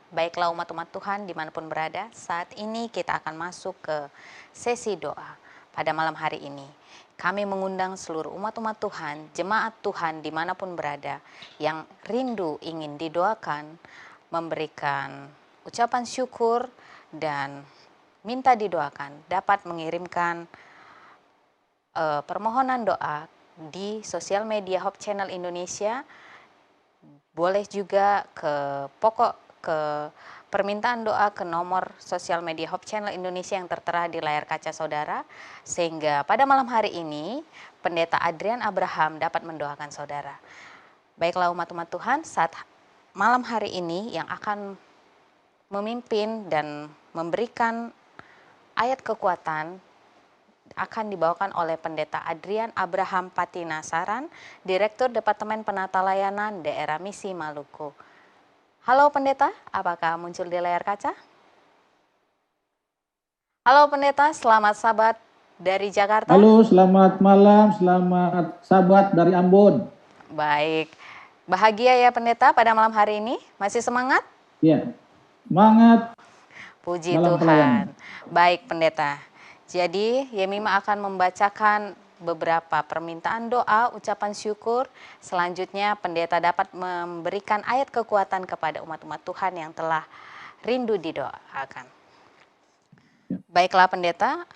Baiklah umat-umat Tuhan dimanapun berada, saat ini kita akan masuk ke sesi doa. Pada malam hari ini, kami mengundang seluruh umat-umat Tuhan, jemaat Tuhan dimanapun berada, yang rindu ingin didoakan, memberikan ucapan syukur, dan minta didoakan, dapat mengirimkan permohonan doa di sosial media Hope Channel Indonesia. Boleh juga ke permintaan doa ke nomor sosial media Hope Channel Indonesia yang tertera di layar kaca saudara, sehingga pada malam hari ini Pendeta Adrian Abraham dapat mendoakan saudara. Baiklah umat-umat Tuhan, saat malam hari ini yang akan memimpin dan memberikan ayat kekuatan akan dibawakan oleh Pendeta Adrian Abraham Patinasaran, Direktur Departemen Penata Layanan Daerah Misi Maluku. Halo Pendeta, apakah muncul di layar kaca? Halo Pendeta, selamat sahabat dari Jakarta. Halo, selamat malam, selamat sahabat dari Ambon. Baik, bahagia ya Pendeta pada malam hari ini? Masih semangat? Ya, semangat. Puji Malam Tuhan. pelayanan. Baik Pendeta, jadi Yemima akan membacakan beberapa permintaan doa, ucapan syukur. Selanjutnya Pendeta dapat memberikan ayat kekuatan kepada umat-umat Tuhan yang telah rindu didoakan. Ya. Baiklah Pendeta,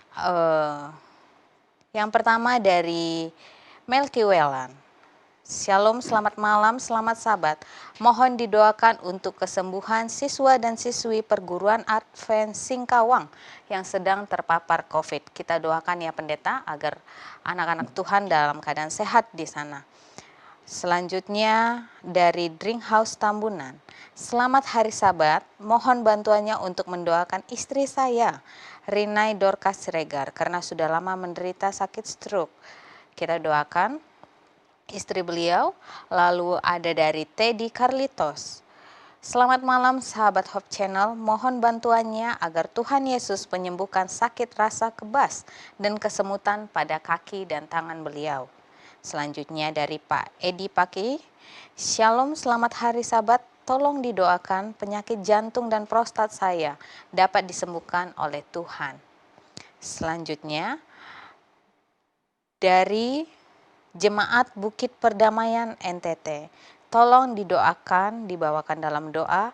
yang pertama dari Melki Welan. Shalom, selamat malam, selamat sahabat. Mohon didoakan untuk kesembuhan siswa dan siswi perguruan Advent Singkawang yang sedang terpapar COVID. Kita doakan ya Pendeta agar anak-anak Tuhan dalam keadaan sehat di sana. Selanjutnya dari Drink House Tambunan. Selamat hari Sabat, mohon bantuannya untuk mendoakan istri saya, Rinai Dorcas Siregar, karena sudah lama menderita sakit stroke. Kita doakan istri beliau. Lalu ada dari Teddy Carlitos. Selamat malam sahabat Hope Channel, mohon bantuannya agar Tuhan Yesus menyembuhkan sakit rasa kebas dan kesemutan pada kaki dan tangan beliau. Selanjutnya dari Pak Edi Paki. Shalom, selamat hari Sabat, tolong didoakan penyakit jantung dan prostat saya dapat disembuhkan oleh Tuhan. Selanjutnya dari Jemaat Bukit Perdamaian NTT, tolong didoakan, dibawakan dalam doa.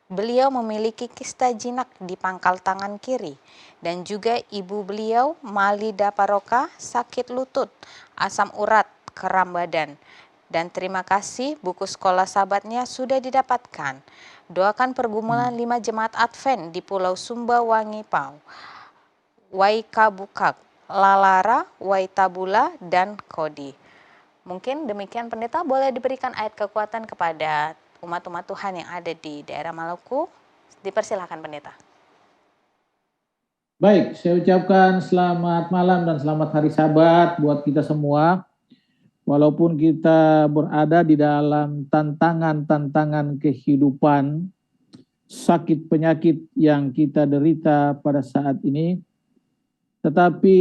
Beliau memiliki kista jinak di pangkal tangan kiri, dan juga ibu beliau Malida Paroka sakit lutut, asam urat, kram badan. Dan terima kasih buku sekolah sahabatnya sudah didapatkan. Doakan pergumulan 5 jemaat Advent di Pulau Sumba Wangi Pau, Waikabukak, Lalara, Waitabula, dan Kodi. Mungkin demikian Pendeta, boleh diberikan ayat kekuatan kepada umat-umat Tuhan yang ada di daerah Maluku. Dipersilahkan Pendeta. Baik, saya ucapkan selamat malam dan selamat hari Sabat buat kita semua. Walaupun kita berada di dalam tantangan-tantangan kehidupan, sakit penyakit yang kita derita pada saat ini, tetapi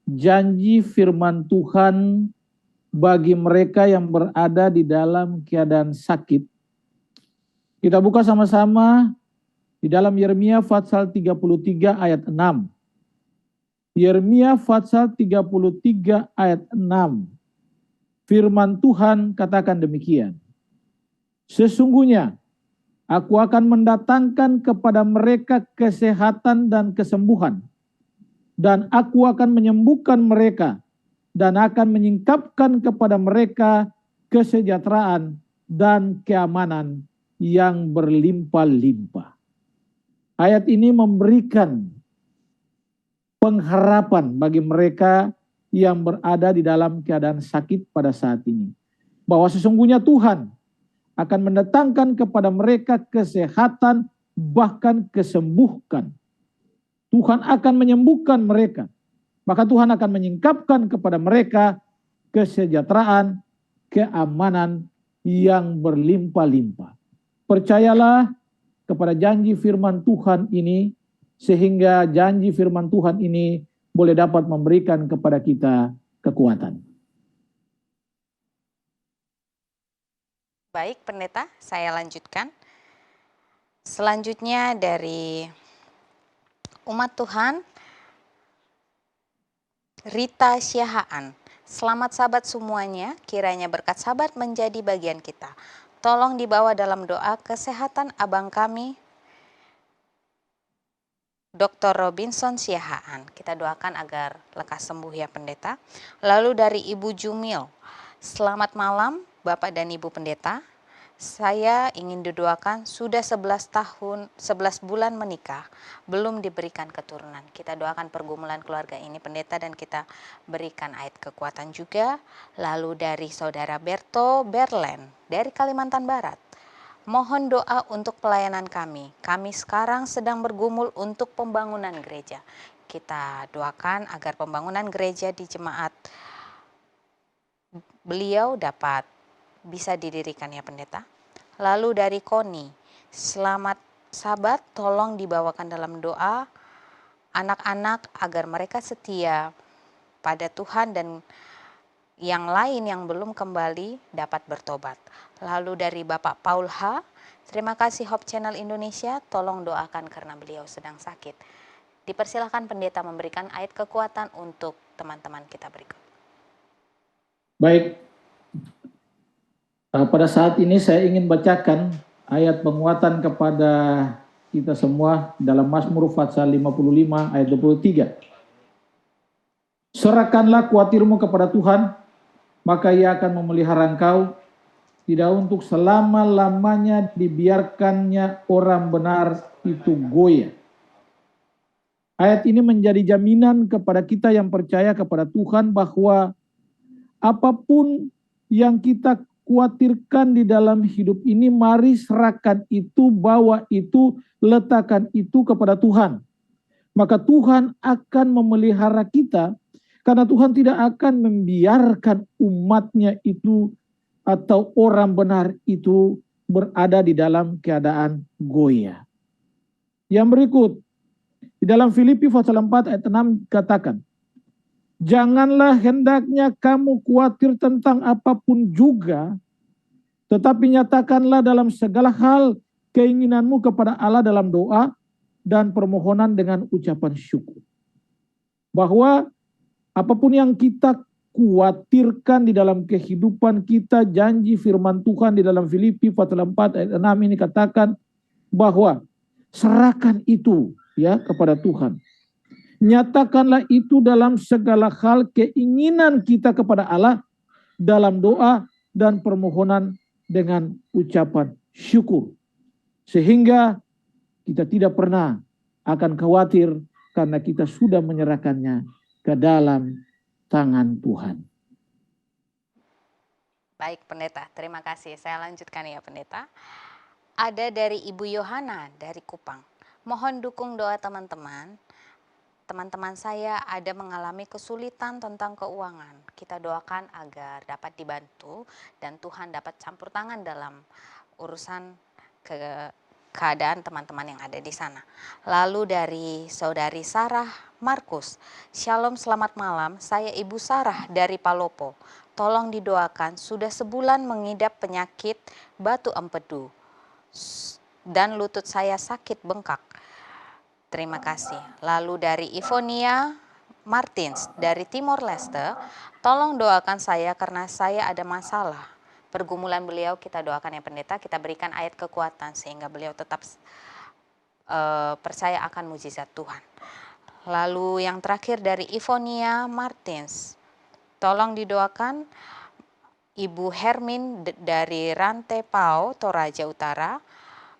janji firman Tuhan bagi mereka yang berada di dalam keadaan sakit. Kita buka sama-sama di dalam Yeremia pasal 33 ayat 6. Yeremia pasal 33 ayat 6. Firman Tuhan katakan demikian. Sesungguhnya aku akan mendatangkan kepada mereka kesehatan dan kesembuhan, dan aku akan menyembuhkan mereka, dan akan menyingkapkan kepada mereka kesejahteraan dan keamanan yang berlimpah-limpah. Ayat ini memberikan pengharapan bagi mereka yang berada di dalam keadaan sakit pada saat ini, bahwa sesungguhnya Tuhan akan mendatangkan kepada mereka kesehatan, bahkan kesembuhkan. Tuhan akan menyembuhkan mereka. Maka Tuhan akan menyingkapkan kepada mereka kesejahteraan, keamanan yang berlimpah-limpah. Percayalah kepada janji firman Tuhan ini, sehingga janji firman Tuhan ini boleh dapat memberikan kepada kita kekuatan. Baik Pendeta, saya lanjutkan. Selanjutnya dari umat Tuhan, Rita Syahaan. Selamat sahabat semuanya, kiranya berkat sahabat menjadi bagian kita. Tolong dibawa dalam doa kesehatan abang kami, Dr. Robinson Syahaan. Kita doakan agar lekas sembuh ya pendeta. Lalu dari Ibu Jumil. Selamat malam Bapak dan Ibu pendeta. Saya ingin didoakan sudah 11 bulan menikah, belum diberikan keturunan. Kita doakan pergumulan keluarga ini pendeta dan kita berikan ayat kekuatan juga. Lalu dari Saudara Berto Berlen dari Kalimantan Barat. Mohon doa untuk pelayanan kami. Kami sekarang sedang bergumul untuk pembangunan gereja. Kita doakan agar pembangunan gereja di jemaat beliau dapat bisa didirikan ya pendeta. Lalu dari Koni, selamat sahabat, tolong dibawakan dalam doa anak-anak agar mereka setia pada Tuhan dan yang lain yang belum kembali dapat bertobat. Lalu dari Bapak Paul H, terima kasih Hope Channel Indonesia, tolong doakan karena beliau sedang sakit. Dipersilakan pendeta memberikan ayat kekuatan untuk teman-teman kita berikut. Baik, pada saat ini saya ingin bacakan ayat penguatan kepada kita semua dalam Mazmur pasal 55 ayat 23. Serahkanlah khawatirmu kepada Tuhan, maka Ia akan memelihara engkau. Tidak untuk selama-lamanya dibiarkannya orang benar itu goyah. Ayat ini menjadi jaminan kepada kita yang percaya kepada Tuhan bahwa apapun yang kita khawatirkan di dalam hidup ini, mari serahkan itu, bawa itu, letakkan itu kepada Tuhan. Maka Tuhan akan memelihara kita, karena Tuhan tidak akan membiarkan umatnya itu atau orang benar itu berada di dalam keadaan goyah. Yang berikut, di dalam Filipi pasal 4 ayat 6 katakan, janganlah hendaknya kamu khawatir tentang apapun juga, tetapi nyatakanlah dalam segala hal keinginanmu kepada Allah dalam doa dan permohonan dengan ucapan syukur. Bahwa apapun yang kita khawatirkan di dalam kehidupan kita, janji firman Tuhan di dalam Filipi pasal 4 ayat 6 ini katakan bahwa serahkan itu ya kepada Tuhan. Nyatakanlah itu dalam segala hal keinginan kita kepada Allah dalam doa dan permohonan dengan ucapan syukur. Sehingga kita tidak pernah akan khawatir karena kita sudah menyerahkannya ke dalam tangan Tuhan. Baik pendeta, terima kasih. Saya lanjutkan ya pendeta. Ada dari Ibu Yohana dari Kupang. Mohon dukung doa teman-teman. Teman-teman saya ada mengalami kesulitan tentang keuangan. Kita doakan agar dapat dibantu dan Tuhan dapat campur tangan dalam urusan keadaan teman-teman yang ada di sana. Lalu dari Saudari Sarah Markus. Shalom, selamat malam. Saya Ibu Sarah dari Palopo. Tolong didoakan, sudah sebulan mengidap penyakit batu empedu dan lutut saya sakit bengkak. Terima kasih. Lalu dari Ivonia Martins dari Timor Leste, tolong doakan saya karena saya ada masalah. Pergumulan beliau kita doakan ya pendeta, kita berikan ayat kekuatan sehingga beliau tetap percaya akan mujizat Tuhan. Lalu yang terakhir dari Ivonia Martins, tolong didoakan Ibu Hermin dari Rantai Pau, Toraja Utara.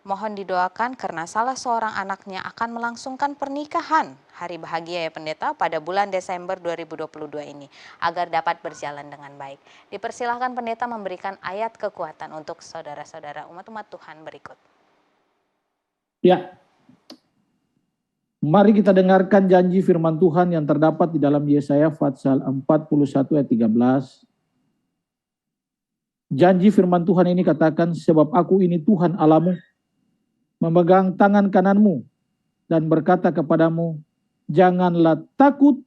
Mohon didoakan karena salah seorang anaknya akan melangsungkan pernikahan hari bahagia ya pendeta pada bulan Desember 2022 ini agar dapat berjalan dengan baik. Dipersilahkan pendeta memberikan ayat kekuatan untuk saudara-saudara umat-umat Tuhan berikut. Ya, mari kita dengarkan janji firman Tuhan yang terdapat di dalam Yesaya pasal 41 ayat 13. Janji firman Tuhan ini katakan, sebab aku ini Tuhan Allahmu, memegang tangan kananmu dan berkata kepadamu, janganlah takut,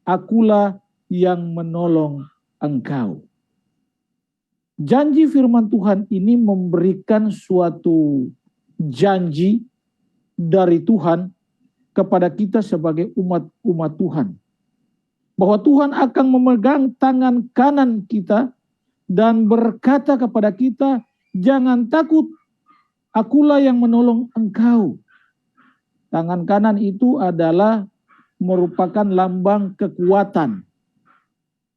akulah yang menolong engkau. Janji firman Tuhan ini memberikan suatu janji dari Tuhan kepada kita sebagai umat Tuhan. Bahwa Tuhan akan memegang tangan kanan kita dan berkata kepada kita, jangan takut, akulah yang menolong engkau. Tangan kanan itu adalah merupakan lambang kekuatan.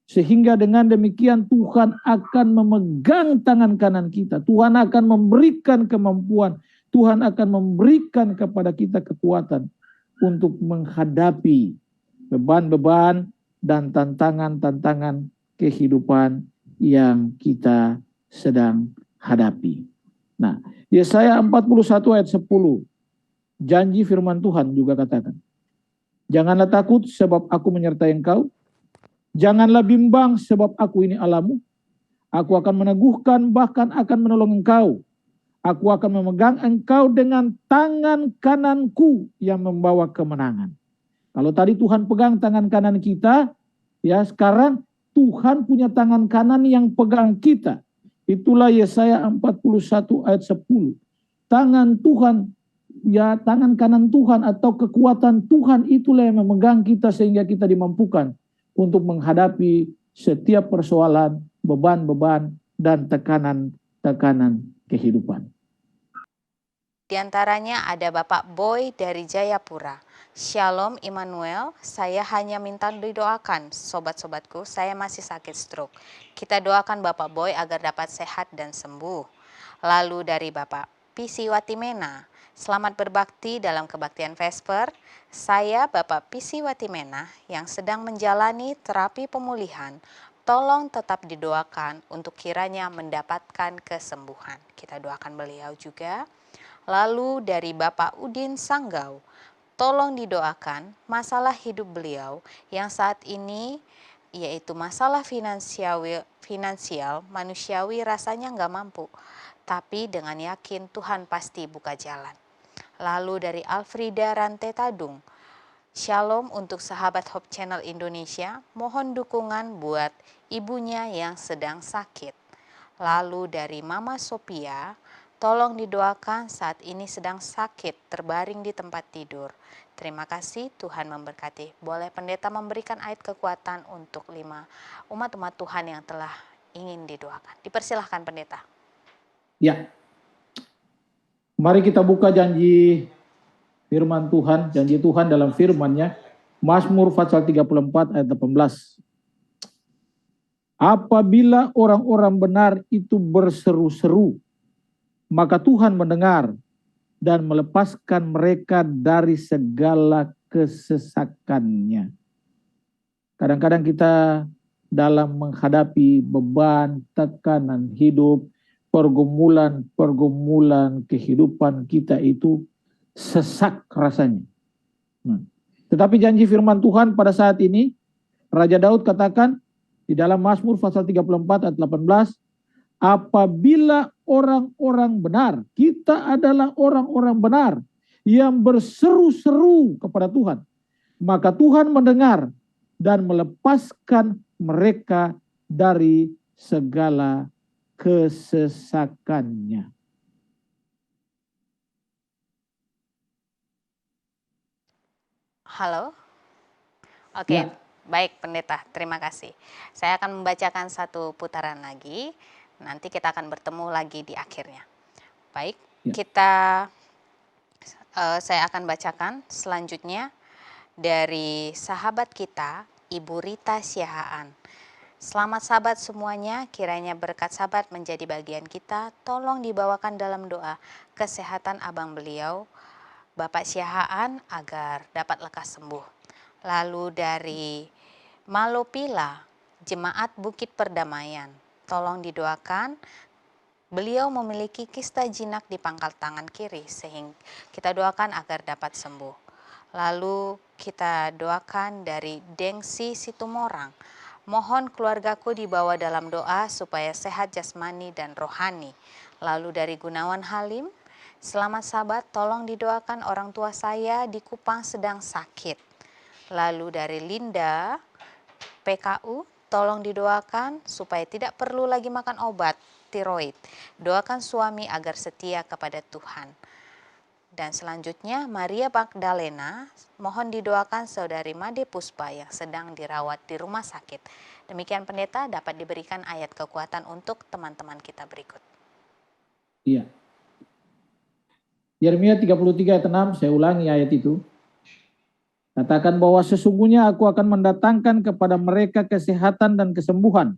Sehingga dengan demikian Tuhan akan memegang tangan kanan kita. Tuhan akan memberikan kemampuan. Tuhan akan memberikan kepada kita kekuatan untuk menghadapi beban-beban dan tantangan-tantangan kehidupan yang kita sedang hadapi. Nah, Yesaya 41 ayat 10, janji firman Tuhan juga katakan, janganlah takut sebab aku menyertai engkau, janganlah bimbang sebab aku ini Allahmu, aku akan meneguhkan bahkan akan menolong engkau, aku akan memegang engkau dengan tangan kananku yang membawa kemenangan. Kalau tadi Tuhan pegang tangan kanan kita, ya sekarang Tuhan punya tangan kanan yang pegang kita. Itulah Yesaya 41 ayat 10. Tangan Tuhan, ya tangan kanan Tuhan atau kekuatan Tuhan itulah yang memegang kita sehingga kita dimampukan untuk menghadapi setiap persoalan, beban-beban, dan tekanan-tekanan kehidupan. Di antaranya ada Bapak Boy dari Jayapura. Shalom Immanuel, saya hanya minta didoakan. Sobat-sobatku, saya masih sakit stroke. Kita doakan Bapak Boy agar dapat sehat dan sembuh. Lalu dari Bapak Pisi Watimena, selamat berbakti dalam kebaktian Vesper. Saya Bapak Pisi Watimena yang sedang menjalani terapi pemulihan. Tolong tetap didoakan untuk kiranya mendapatkan kesembuhan. Kita doakan beliau juga. Lalu dari Bapak Udin Sanggau, tolong didoakan masalah hidup beliau yang saat ini yaitu masalah finansial manusiawi rasanya nggak mampu. Tapi dengan yakin Tuhan pasti buka jalan. Lalu dari Alfrida Rante Tadung, Shalom untuk sahabat Hope Channel Indonesia, mohon dukungan buat ibunya yang sedang sakit. Lalu dari Mama Sophia, tolong didoakan saat ini sedang sakit, terbaring di tempat tidur. Terima kasih, Tuhan memberkati. Boleh pendeta memberikan ayat kekuatan untuk 5 umat-umat Tuhan yang telah ingin didoakan. Dipersilahkan pendeta. Ya, mari kita buka janji firman Tuhan, janji Tuhan dalam firman-Nya, Mazmur pasal 34 ayat 18. Apabila orang-orang benar itu berseru-seru, maka Tuhan mendengar dan melepaskan mereka dari segala kesesakannya. Kadang-kadang kita dalam menghadapi beban, tekanan hidup, pergumulan kehidupan kita itu sesak rasanya. Tetapi janji firman Tuhan pada saat ini, Raja Daud katakan di dalam Mazmur pasal 34 ayat 18, apabila orang-orang benar, kita adalah orang-orang benar yang berseru-seru kepada Tuhan, maka Tuhan mendengar dan melepaskan mereka dari segala kesesakannya. Halo? Oke, Ya. Baik pendeta, terima kasih. Saya akan membacakan satu putaran lagi. Nanti kita akan bertemu lagi di akhirnya. Baik, Ya. saya akan bacakan selanjutnya dari sahabat kita, Ibu Rita Siahaan. Selamat sahabat semuanya, kiranya berkat sahabat menjadi bagian kita. Tolong dibawakan dalam doa kesehatan abang beliau, Bapak Siahaan, agar dapat lekas sembuh. Lalu dari Malopila, Jemaat Bukit Perdamaian, tolong didoakan. Beliau memiliki kista jinak di pangkal tangan kiri, sehingga kita doakan agar dapat sembuh. Lalu kita doakan dari Dengsi Situmorang, mohon keluargaku dibawa dalam doa supaya sehat jasmani dan rohani. Lalu dari Gunawan Halim, selamat sahabat, tolong didoakan orang tua saya di Kupang sedang sakit. Lalu dari Linda PKU, tolong didoakan supaya tidak perlu lagi makan obat tiroid. Doakan suami agar setia kepada Tuhan. Dan selanjutnya Maria Magdalena, mohon didoakan saudari Made Puspa yang sedang dirawat di rumah sakit. Demikian pendeta, dapat diberikan ayat kekuatan untuk teman-teman kita berikut. Iya. Yeremia 33 ayat 6, saya ulangi ayat itu. Katakan bahwa sesungguhnya aku akan mendatangkan kepada mereka kesehatan dan kesembuhan,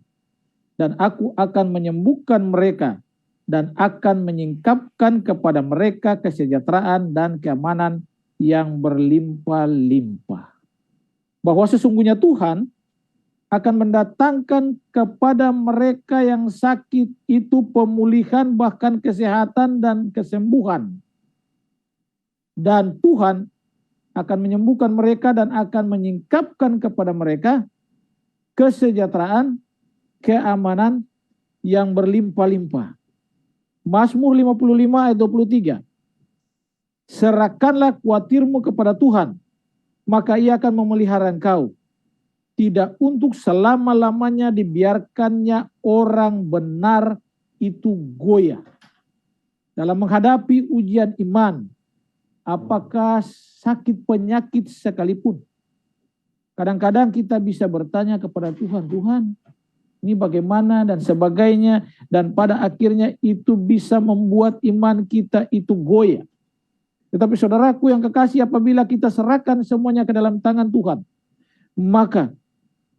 dan aku akan menyembuhkan mereka, dan akan menyingkapkan kepada mereka kesejahteraan dan keamanan yang berlimpah-limpah. Bahwa sesungguhnya Tuhan akan mendatangkan kepada mereka yang sakit itu pemulihan, bahkan kesehatan dan kesembuhan. Dan Tuhan akan menyembuhkan mereka dan akan menyingkapkan kepada mereka kesejahteraan, keamanan yang berlimpah-limpah. Mazmur 55 ayat 23. Serahkanlah khawatirmu kepada Tuhan, maka Ia akan memelihara engkau. Tidak untuk selama-lamanya dibiarkannya orang benar itu goyah. Dalam menghadapi ujian iman, apakah sakit penyakit sekalipun, kadang-kadang kita bisa bertanya kepada Tuhan, Tuhan, ini bagaimana dan sebagainya, dan pada akhirnya itu bisa membuat iman kita itu goyah. Tetapi saudaraku yang kekasih, apabila kita serahkan semuanya ke dalam tangan Tuhan, maka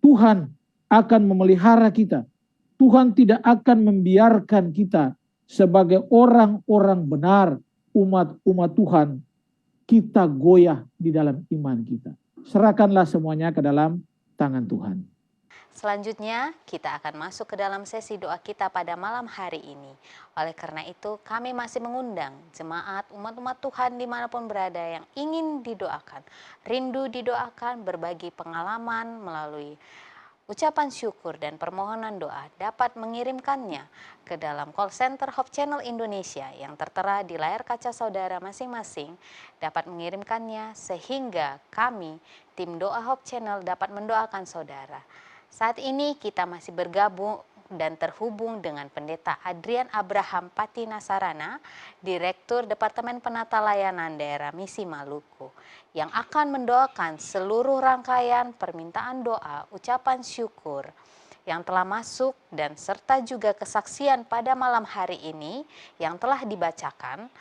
Tuhan akan memelihara kita. Tuhan tidak akan membiarkan kita sebagai orang-orang benar, umat-umat Tuhan, kita goyah di dalam iman kita. Serahkanlah semuanya ke dalam tangan Tuhan. Selanjutnya, kita akan masuk ke dalam sesi doa kita pada malam hari ini. Oleh karena itu, kami masih mengundang jemaat umat-umat Tuhan dimanapun berada yang ingin didoakan, rindu didoakan, berbagi pengalaman melalui ucapan syukur dan permohonan doa, dapat mengirimkannya ke dalam call center Hope Channel Indonesia yang tertera di layar kaca saudara masing-masing, dapat mengirimkannya sehingga kami, tim doa Hope Channel, dapat mendoakan saudara. Saat ini kita masih bergabung dan terhubung dengan Pendeta Adrian Abraham Patina Sarana, Direktur Departemen Penata Layanan Daerah Misi Maluku, yang akan mendoakan seluruh rangkaian permintaan doa, ucapan syukur yang telah masuk dan serta juga kesaksian pada malam hari ini yang telah dibacakan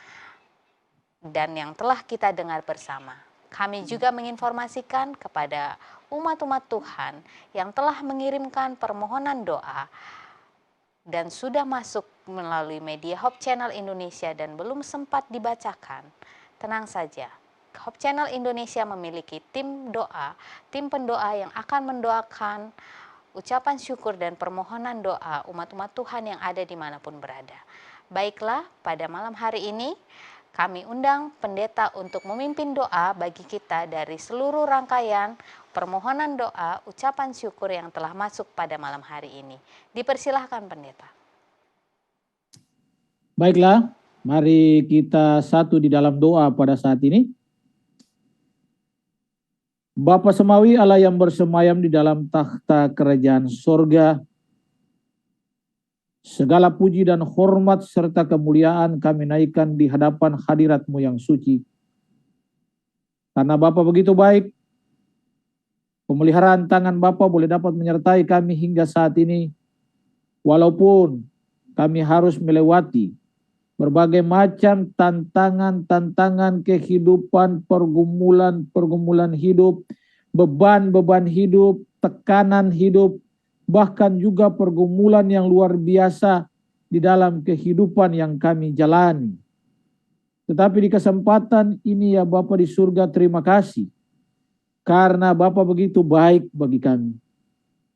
dan yang telah kita dengar bersama. Kami juga menginformasikan kepada umat-umat Tuhan yang telah mengirimkan permohonan doa dan sudah masuk melalui media Hope Channel Indonesia dan belum sempat dibacakan. Tenang saja, Hope Channel Indonesia memiliki tim doa, tim pendoa yang akan mendoakan ucapan syukur dan permohonan doa umat-umat Tuhan yang ada dimanapun berada. Baiklah, pada malam hari ini kami undang pendeta untuk memimpin doa bagi kita dari seluruh rangkaian permohonan doa, ucapan syukur yang telah masuk pada malam hari ini. Dipersilahkan pendeta. Baiklah, mari kita satu di dalam doa pada saat ini. Bapa Semawi, Allah yang bersemayam di dalam takhta kerajaan sorga, segala puji dan hormat serta kemuliaan kami naikkan di hadapan hadirat-Mu yang suci. Karena Bapa begitu baik, pemeliharaan tangan Bapa boleh dapat menyertai kami hingga saat ini. Walaupun kami harus melewati berbagai macam tantangan kehidupan, pergumulan hidup, beban hidup, tekanan hidup, bahkan juga pergumulan yang luar biasa di dalam kehidupan yang kami jalani. Tetapi di kesempatan ini ya Bapa di surga, terima kasih. Karena Bapa begitu baik bagi kami.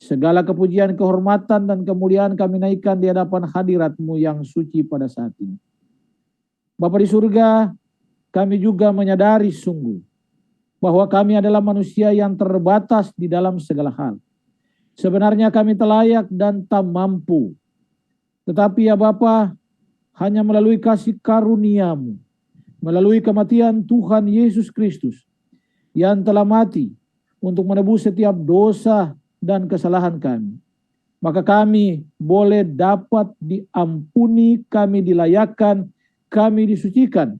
Segala kepujian, kehormatan, dan kemuliaan kami naikkan di hadapan hadirat-Mu yang suci pada saat ini. Bapa di surga, kami juga menyadari sungguh bahwa kami adalah manusia yang terbatas di dalam segala hal. Sebenarnya kami telayak dan tak mampu. Tetapi ya Bapa, hanya melalui kasih karunia-Mu, melalui kematian Tuhan Yesus Kristus yang telah mati untuk menebus setiap dosa dan kesalahan kami, maka kami boleh dapat diampuni, kami dilayakkan, kami disucikan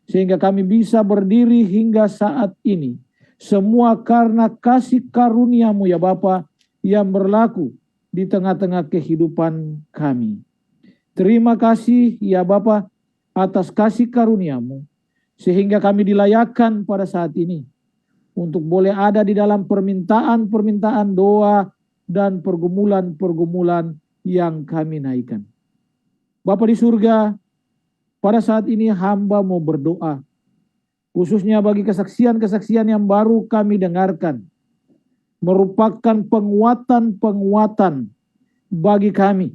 sehingga kami bisa berdiri hingga saat ini. Semua karena kasih karunia-Mu ya Bapa yang berlaku di tengah-tengah kehidupan kami. Terima kasih ya Bapa atas kasih karunia-Mu, sehingga kami dilayakkan pada saat ini untuk boleh ada di dalam permintaan-permintaan doa dan pergumulan-pergumulan yang kami naikkan. Bapa di surga, pada saat ini hamba mau berdoa, khususnya bagi kesaksian-kesaksian yang baru kami dengarkan, merupakan penguatan-penguatan bagi kami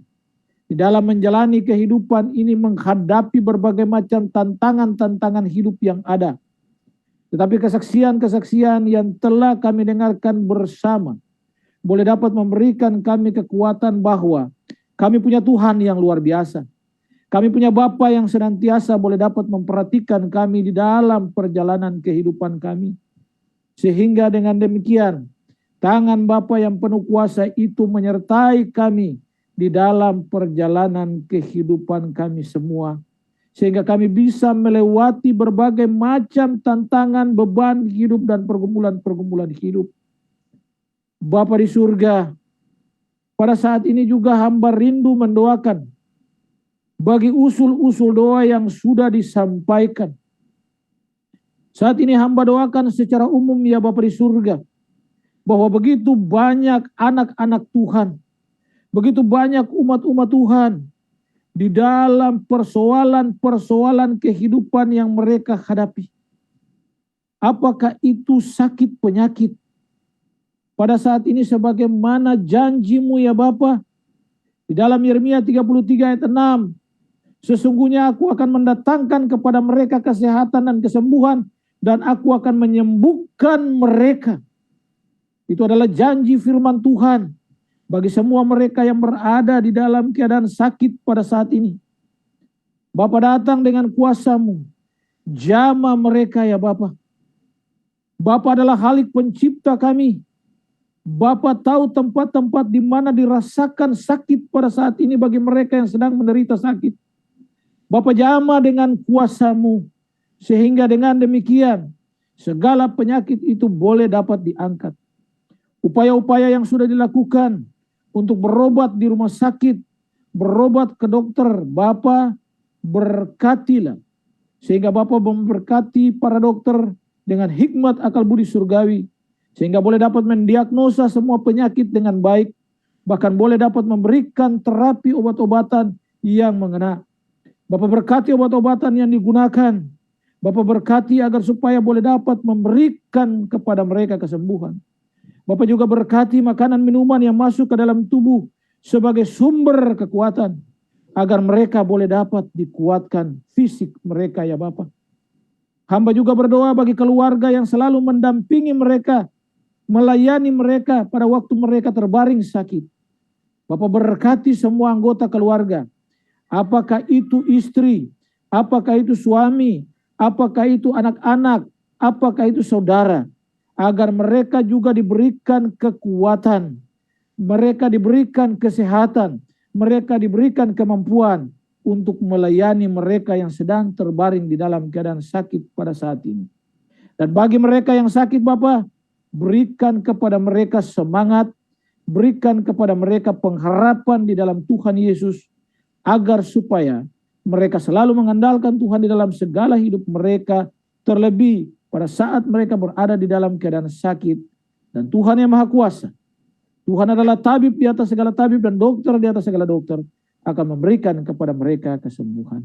di dalam menjalani kehidupan ini, menghadapi berbagai macam tantangan-tantangan hidup yang ada. Tetapi kesaksian-kesaksian yang telah kami dengarkan bersama boleh dapat memberikan kami kekuatan bahwa kami punya Tuhan yang luar biasa. Kami punya Bapa yang senantiasa boleh dapat memperhatikan kami di dalam perjalanan kehidupan kami. Sehingga dengan demikian, tangan Bapa yang penuh kuasa itu menyertai kami di dalam perjalanan kehidupan kami semua. Sehingga kami bisa melewati berbagai macam tantangan, beban hidup, dan pergumulan-pergumulan hidup. Bapa di surga, pada saat ini juga hamba rindu mendoakan bagi usul-usul doa yang sudah disampaikan. Saat ini hamba doakan secara umum ya Bapa di surga, bahwa begitu banyak anak-anak Tuhan, begitu banyak umat-umat Tuhan di dalam persoalan-persoalan kehidupan yang mereka hadapi. Apakah itu sakit penyakit? Pada saat ini sebagaimana janji-Mu ya Bapa, di dalam Yeremia 33 ayat 6, sesungguhnya aku akan mendatangkan kepada mereka kesehatan dan kesembuhan, dan aku akan menyembuhkan mereka. Itu adalah janji firman Tuhan bagi semua mereka yang berada di dalam keadaan sakit pada saat ini. Bapa datang dengan kuasa-Mu, jamah mereka ya Bapa. Bapa adalah Khalik pencipta kami. Bapa tahu tempat-tempat di mana dirasakan sakit pada saat ini bagi mereka yang sedang menderita sakit. Bapa jamah dengan kuasa-Mu, sehingga dengan demikian segala penyakit itu boleh dapat diangkat. Upaya-upaya yang sudah dilakukan untuk berobat di rumah sakit, berobat ke dokter, Bapa berkatilah. Sehingga Bapa memberkati para dokter dengan hikmat akal budi surgawi, sehingga boleh dapat mendiagnosa semua penyakit dengan baik, bahkan boleh dapat memberikan terapi obat-obatan yang mengena. Bapa berkati obat-obatan yang digunakan. Bapa berkati agar supaya boleh dapat memberikan kepada mereka kesembuhan. Bapa juga berkati makanan minuman yang masuk ke dalam tubuh sebagai sumber kekuatan, agar mereka boleh dapat dikuatkan fisik mereka ya Bapa. Hamba juga berdoa bagi keluarga yang selalu mendampingi mereka, melayani mereka pada waktu mereka terbaring sakit. Bapa berkati semua anggota keluarga. Apakah itu istri, apakah itu suami, apakah itu anak-anak, apakah itu saudara, agar mereka juga diberikan kekuatan, mereka diberikan kesehatan, mereka diberikan kemampuan untuk melayani mereka yang sedang terbaring di dalam keadaan sakit pada saat ini. Dan bagi mereka yang sakit Bapa, berikan kepada mereka semangat, berikan kepada mereka pengharapan di dalam Tuhan Yesus, agar supaya mereka selalu mengandalkan Tuhan di dalam segala hidup mereka, terlebih pada saat mereka berada di dalam keadaan sakit. Dan Tuhan yang Maha Kuasa, Tuhan adalah tabib di atas segala tabib dan dokter di atas segala dokter, akan memberikan kepada mereka kesembuhan.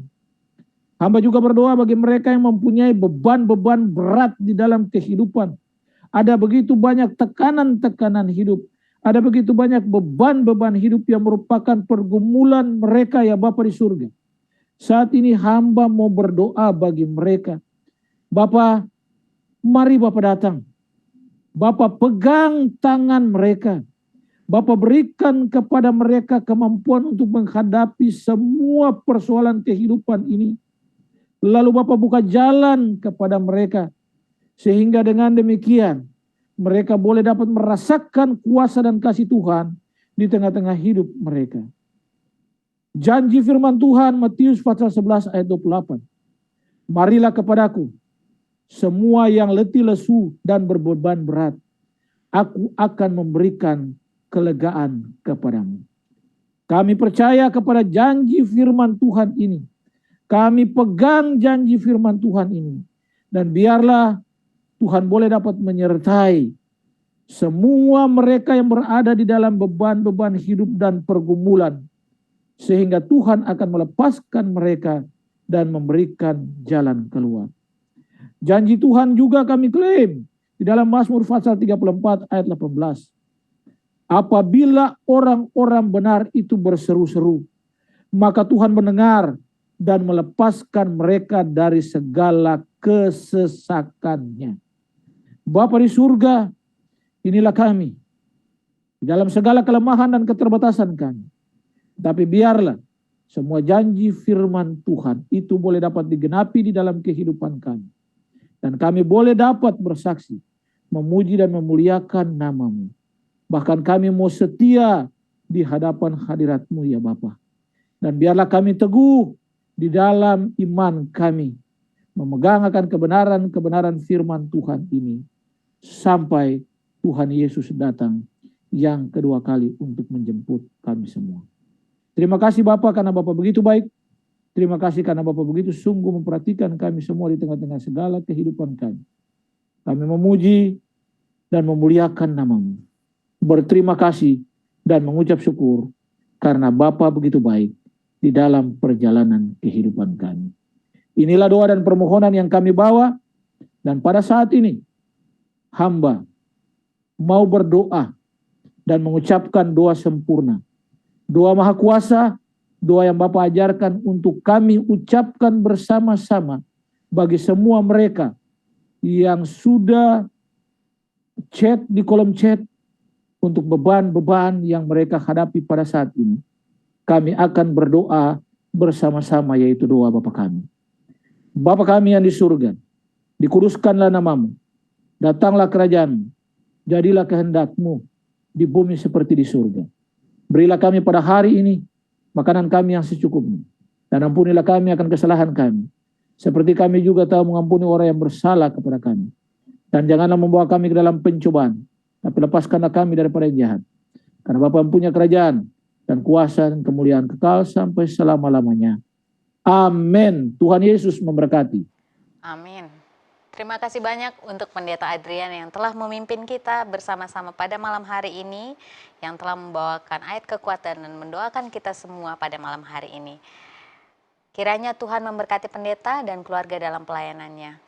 Hamba juga berdoa bagi mereka yang mempunyai beban-beban berat di dalam kehidupan. Ada begitu banyak tekanan-tekanan hidup. Ada begitu banyak beban-beban hidup yang merupakan pergumulan mereka ya Bapa di surga. Saat ini hamba mau berdoa bagi mereka. Bapa, mari Bapa datang. Bapa pegang tangan mereka. Bapa berikan kepada mereka kemampuan untuk menghadapi semua persoalan kehidupan ini. Lalu Bapa buka jalan kepada mereka. Sehingga dengan demikian mereka boleh dapat merasakan kuasa dan kasih Tuhan di tengah-tengah hidup mereka. Janji firman Tuhan Matius pasal 11 ayat 28. marilah kepadaku, semua yang letih lesu dan berbeban berat, aku akan memberikan kelegaan kepadamu. Kami percaya kepada janji firman Tuhan ini. Kami pegang janji firman Tuhan ini. Dan biarlah Tuhan boleh dapat menyertai semua mereka yang berada di dalam beban-beban hidup dan pergumulan. Sehingga Tuhan akan melepaskan mereka dan memberikan jalan keluar. Janji Tuhan juga kami klaim di dalam Mazmur pasal 34 ayat 18. Apabila orang-orang benar itu berseru-seru, maka Tuhan mendengar dan melepaskan mereka dari segala kesesakannya. Bapa di surga, inilah kami. Di dalam segala kelemahan dan keterbatasan kami. Tapi biarlah semua janji firman Tuhan itu boleh dapat digenapi di dalam kehidupan kami. Dan kami boleh dapat bersaksi, memuji dan memuliakan nama-Mu. Bahkan kami mau setia di hadapan hadirat-Mu ya Bapa. Dan biarlah kami teguh di dalam iman kami, memegang akan kebenaran-kebenaran firman Tuhan ini, sampai Tuhan Yesus datang yang kedua kali untuk menjemput kami semua. Terima kasih Bapak karena Bapak begitu baik. Terima kasih karena Bapak begitu sungguh memperhatikan kami semua di tengah-tengah segala kehidupan kami. Kami memuji dan memuliakan nama-Mu. Berterima kasih dan mengucap syukur karena Bapa begitu baik di dalam perjalanan kehidupan kami. Inilah doa dan permohonan yang kami bawa, dan pada saat ini hamba mau berdoa dan mengucapkan doa sempurna. Doa maha kuasa, doa yang Bapa ajarkan untuk kami ucapkan bersama-sama bagi semua mereka yang sudah chat di kolom chat untuk beban-beban yang mereka hadapi pada saat ini. Kami akan berdoa bersama-sama, yaitu doa Bapa kami. Bapa kami yang di surga, dikuduskanlah nama-Mu, datanglah kerajaan-Mu, jadilah kehendak-Mu di bumi seperti di surga. Berilah kami pada hari ini makanan kami yang secukupnya, dan ampunilah kami akan kesalahan kami, seperti kami juga tahu mengampuni orang yang bersalah kepada kami. Dan janganlah membawa kami ke dalam pencobaan, tapi lepaskanlah kami daripada yang jahat. Karena Bapa mempunyai kerajaan dan kuasa dan kemuliaan kekal sampai selama-lamanya. Amin. Tuhan Yesus memberkati. Amin. Terima kasih banyak untuk Pendeta Adrian yang telah memimpin kita bersama-sama pada malam hari ini, yang telah membawakan ayat kekuatan dan mendoakan kita semua pada malam hari ini. Kiranya Tuhan memberkati pendeta dan keluarga dalam pelayanannya.